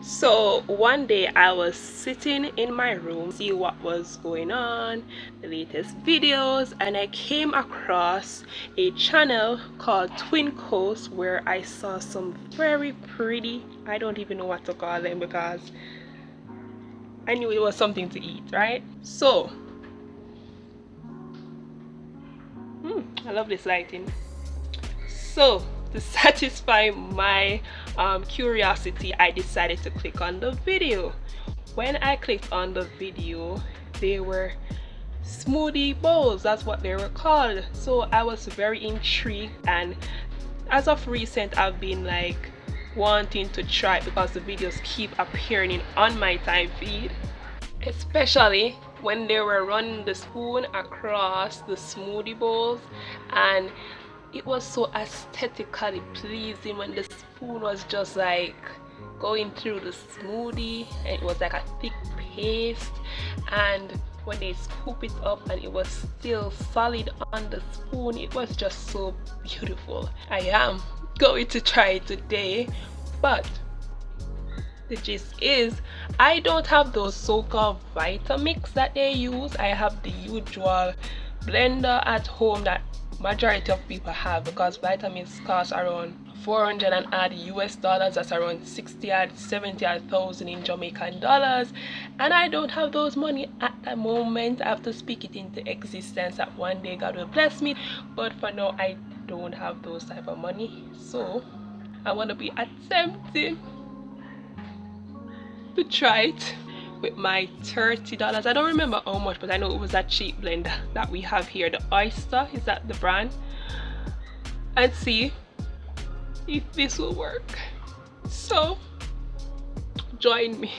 So one day I was sitting in my room, see what was going on, the latest videos, and I came across a channel called Twin Coast where I saw some very pretty, I don't even know what to call them because I knew it was something to eat, right? So I love this lighting. So to satisfy my curiosity, I decided to click on the video. When I clicked on the video, they were smoothie bowls, that's what they were called. So I was very intrigued, and as of recent I've been like wanting to try it because the videos keep appearing on my time feed, especially when they were running the spoon across the smoothie bowls, and it was so aesthetically pleasing when the spoon was just like going through the smoothie and it was like a thick paste, and when they scoop it up and it was still solid on the spoon, it was just so beautiful. I am going to try it today, but the gist is I don't have those so-called Vitamix that they use. I have the usual blender at home that majority of people have, because Vitamix costs around 400 and odd US dollars. That's around 60 odd 70 odd thousand in Jamaican dollars, and I don't have those money at the moment. I have to speak it into existence that one day God will bless me, but for now I don't have those type of money. So I want to be attempting to try it with my $30. I don't remember how much, but I know it was a cheap blender that we have here. The Oyster, is that the brand? And see if this will work. So join me.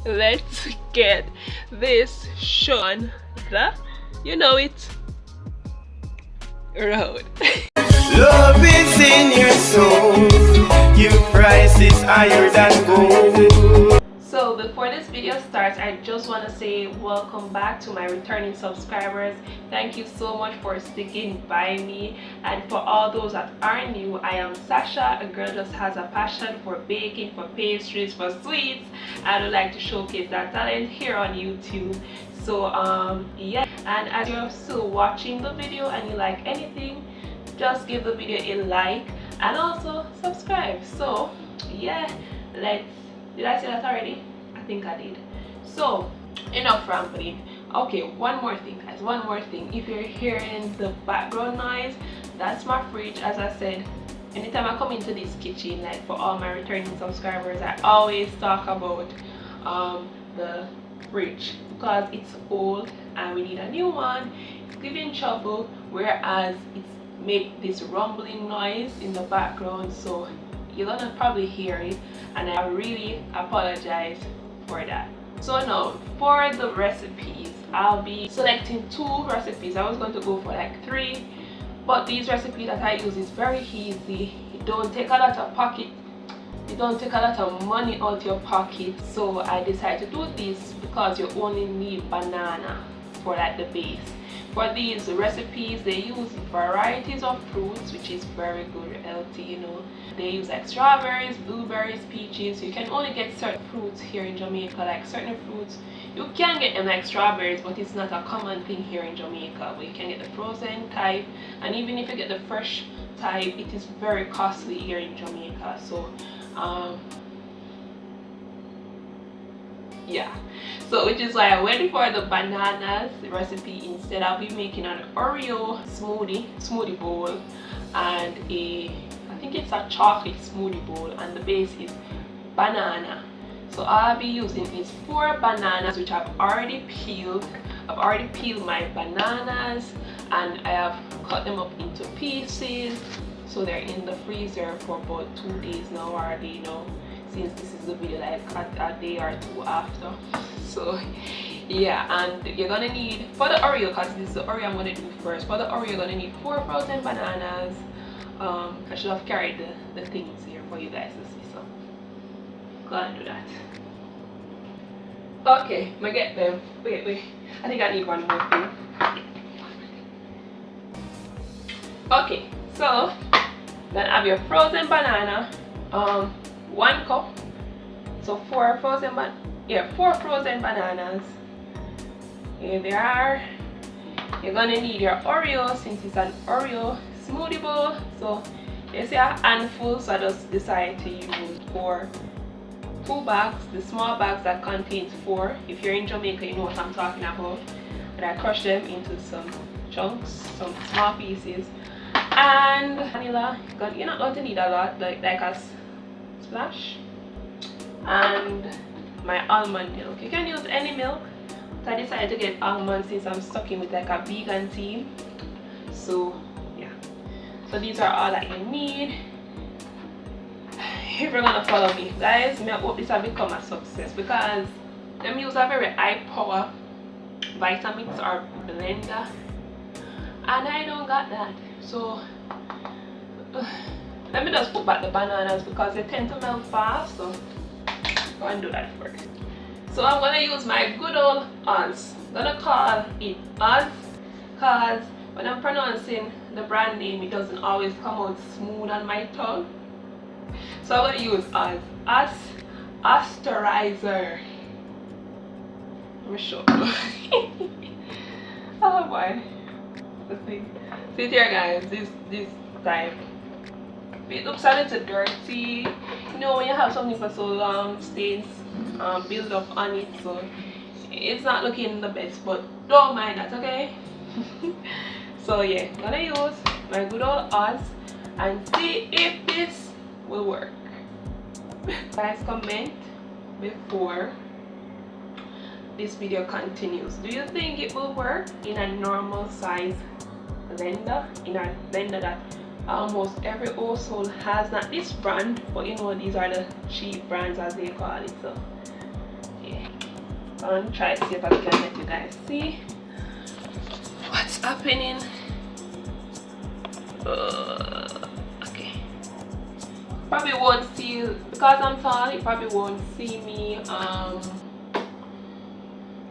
Let's get this show on the, you know it, road. Love is in your soul. Your price is higher than gold. So before this video starts, I just want to say welcome back to my returning subscribers. Thank you so much for sticking by me, and for all those that are new, I am Sasha, a girl just has a passion for baking, for pastries, for sweets. I would like to showcase that talent here on YouTube. So yeah, and as you're still watching the video and you like anything, just give the video a like and also subscribe. So yeah, did I say that already? I think I did. So enough rambling. Okay, one more thing guys, one more thing. If you're hearing the background noise, that's my fridge. As I said, anytime I come into this kitchen, like for all my returning subscribers, I always talk about the fridge because it's old and we need a new one. It's giving trouble, whereas it's make this rumbling noise in the background, so you're gonna probably hear it, and I really apologize for that. So now for the recipes, I'll be selecting 2 recipes. I was going to go for like 3, but these recipes that I use is very easy. It don't take a lot of money out of your pocket, so I decided to do this because you only need banana for like the base. For these recipes, they use varieties of fruits, which is very good, healthy, you know. They use like strawberries, blueberries, peaches. You can only get certain fruits here in Jamaica, like certain fruits. You can get them like strawberries, but it's not a common thing here in Jamaica. But you can get the frozen type, and even if you get the fresh type, it is very costly here in Jamaica. So yeah, so which is why I went for the bananas recipe instead. I'll be making an oreo smoothie bowl, and I think it's a chocolate smoothie bowl, and the base is banana. So I'll be using is 4 bananas, which I've already peeled. I've already peeled my bananas and I have cut them up into pieces, so they're in the freezer for about 2 days now already, you know, since this is the video like a day or 2 after. So yeah, and you're gonna need, for the oreo, because this is the oreo I'm gonna do first, for the oreo you're gonna need 4 frozen bananas. I should have carried the things here for you guys to see, so go and do that. Okay, I get them. Wait, I think I need one more thing. Okay, so then have your frozen banana, 1 cup, So four frozen bananas. Here they are. You're gonna need your Oreo since it's an Oreo smoothie bowl. So you see a handful, so I just decided to use 2 bags, the small bags that contains 4. If you're in Jamaica, you know what I'm talking about. And I crush them into some chunks, some small pieces. And vanilla, you're not going to need a lot, like a splash. And my almond milk. You can use any milk. So I decided to get almond since I'm stuck in with like a vegan theme. So yeah. So these are all that you need. If you're gonna follow me, guys, I hope this will become a success because them use a very high power Vitamix or blender, and I don't got that. So let me just put back the bananas because they tend to melt fast. So go and do that first. So I'm gonna use my good old Oz. I'm gonna call it Oz because when I'm pronouncing the brand name, it doesn't always come out smooth on my tongue. So I'm gonna use Oz Osterizer. Let me show you. Oh boy. Let's see. See here, guys. This type. It looks a little dirty. You know when you have something for so long, stains build up on it, so it's not looking the best. But don't mind that, okay? So yeah, I'm gonna use my good old Oz and see if this will work. Guys, comment before this video continues. Do you think it will work in a normal size blender, in a blender that almost every household has? Not this brand, but you know, these are the cheap brands as they call it. So yeah, I'm gonna try to see if I can let you guys see what's happening. Okay, probably won't see, because I'm tall, you probably won't see me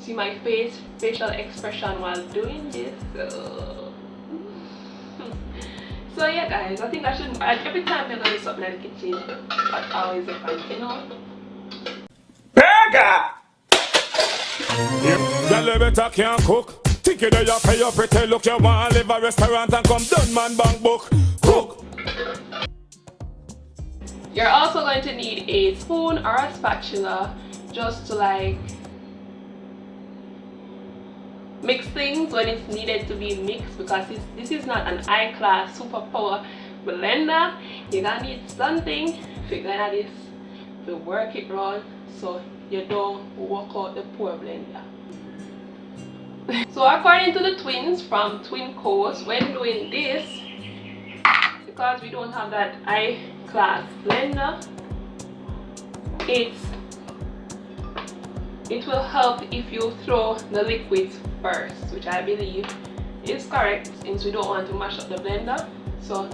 see my facial expression while doing this. So yeah, guys, I think I should, every time I go do something in the kitchen, I always a fun, you know. Burger! Y'all better can't cook. Think you pay your pretty look. You want to live a restaurant and come done man bank book. Cook. You're also going to need a spoon or a spatula just to like mix things when it's needed to be mixed, because this is not an high-class superpower blender. You're gonna need something to gonna this to work it round so you don't walk out the poor blender. So according to the twins from Twin Coast, when doing this, because we don't have that high-class blender, it will help if you throw the liquids first, which I believe is correct since we don't want to mash up the blender. So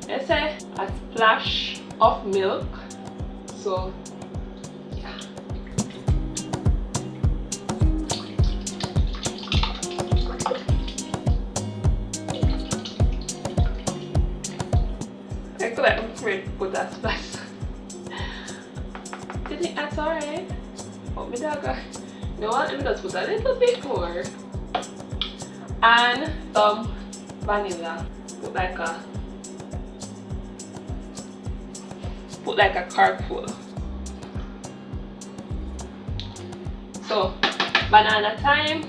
let's say a splash of milk. So yeah. I feel like I'm afraid to put that splash. Do you think that's alright? Oh, my dog. You know what? Let me just put a little bit more. And some vanilla. Put like a card full. So banana time.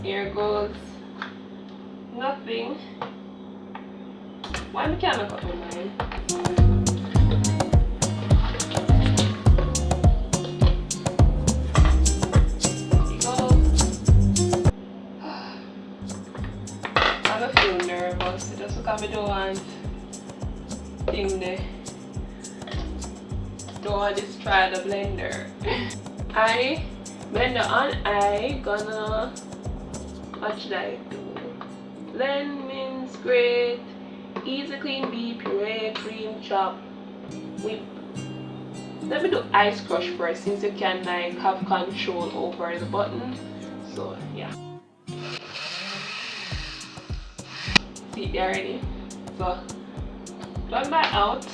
Here goes nothing. Why can't I cut my mind? Just because I don't want thing there. Don't want to destroy the blender. I blender on. I gonna, what should I do? Blend, mince, grate, easy clean beef, puree, cream, chop, whip. Let me do ice crush first since you can like have control over the button. So yeah. See, they're ready. So, done that out.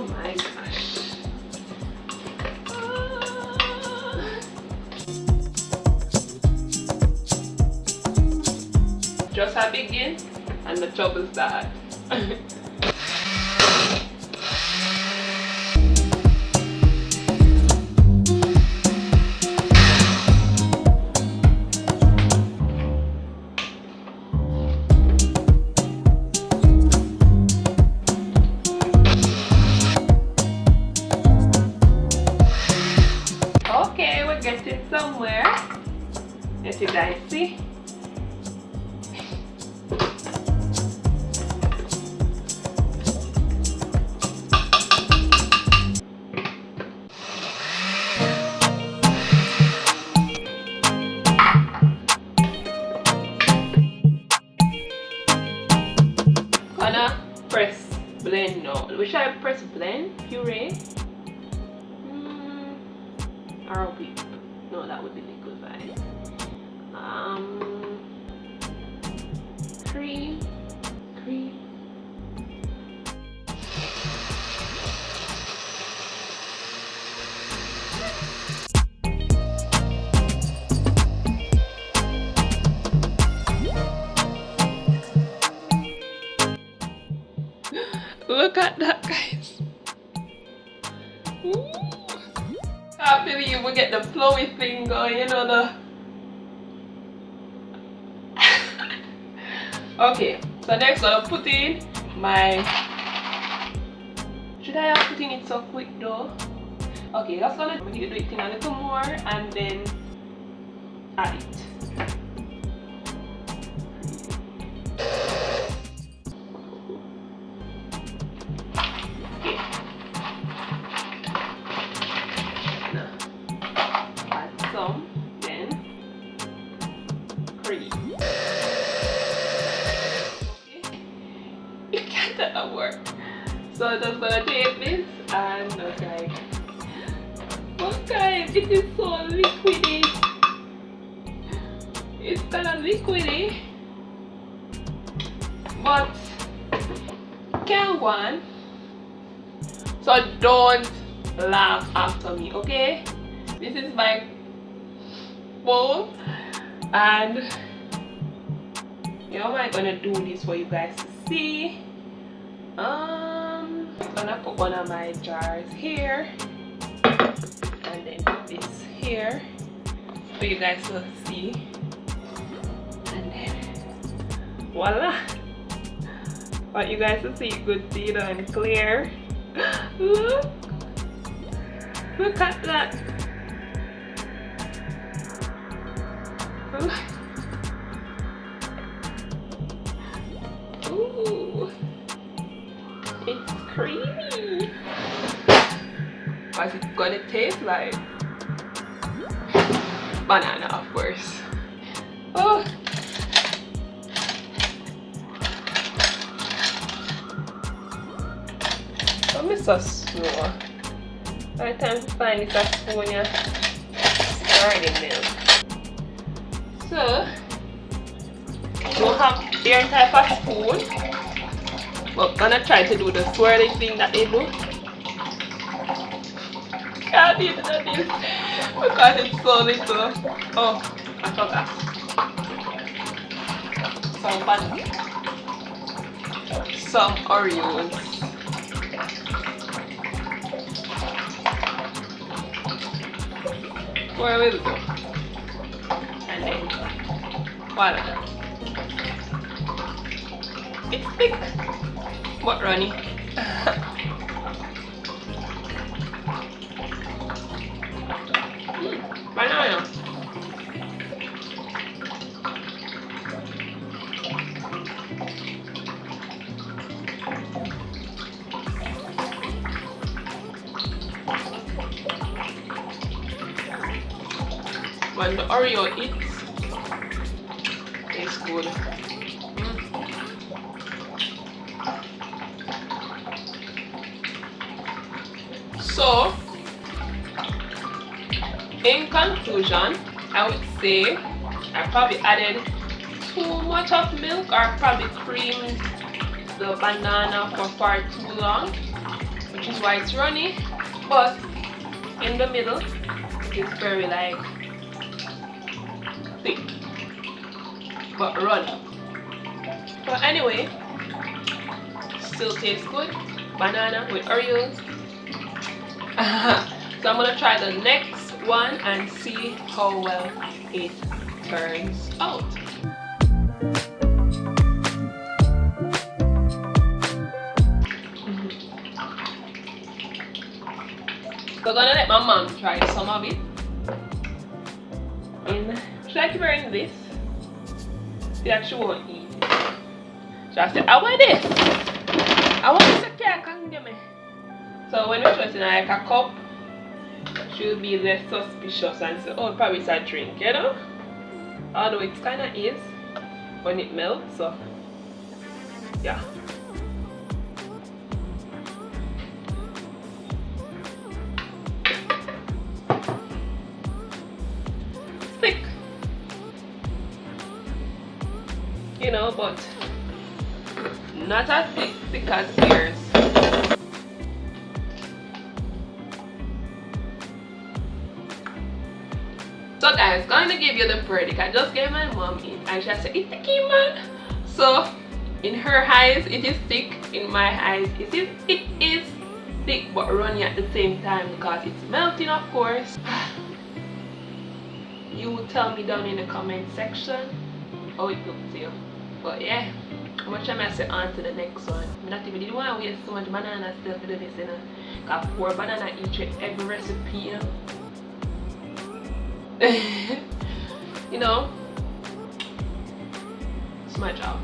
my gosh. Just a begin and the trouble start. Okay, we're getting somewhere. As you guys see. Gonna press blend now. Should I press blend? Puree? Or whip? No, that would be liquefied. Cream. Look at that, guys. Ooh. Can't believe we get the flowy thing going, you know the. Okay, so next I'll put in my. Should I have put in it so quick though? Okay, that's gonna do it in a little more and then add it. Some, then cream. Okay. You can't let that work. So I'm just gonna take this and okay. But guys, it is so liquidy. It's kinda liquidy. But can't go on. So don't laugh after me, okay? This is my bowl and you know I'm gonna do this for you guys to see. I'm gonna put one of my jars here and then put this here for you guys to see, and then voila, want you guys to see good, see and clear. Look at that. Ooh, it's creamy. What's it gonna taste like? Banana, of course. Oh. I'm so slow. By the time to find this a spoon, yeah, starting milk. So, don't have different type of spoon, but gonna try to do the swirly thing that they do. Can't do this because it's so little. Oh, I forgot. Some Oreos. Where will it go? And then voila. It's thick but runny. Banana. When the Oreo eats, it's good. So, in conclusion, I would say I probably added too much of milk or probably creamed the banana for far too long. which is why it's runny, but in the middle it's very like thick but runny. But anyway, still tastes good. Banana with Oreos. So I'm gonna try the next one and see how well it turns out. So I'm gonna let my mom try some of it. And she likes wearing this. She actually won't eat it. So I said, I want this. I want this cake and give me. So when we show it in like a cup, she'll be less suspicious and say, oh, probably it's a drink, you know? Although it kinda is when it melts, so yeah. Thick, you know, but not as thick as yours. So guys, going to give you the verdict. I just gave my mom it and she said it's thick, man. So in her eyes it is thick, in my eyes it is thick but runny at the same time because it's melting, of course. You tell me down in the comment section how it looks to you. But yeah, how much am I say on to the next one? I not even didn't want to waste so much banana still to do this, you know. Got 4 banana each with every recipe, you know. You know, it's my job.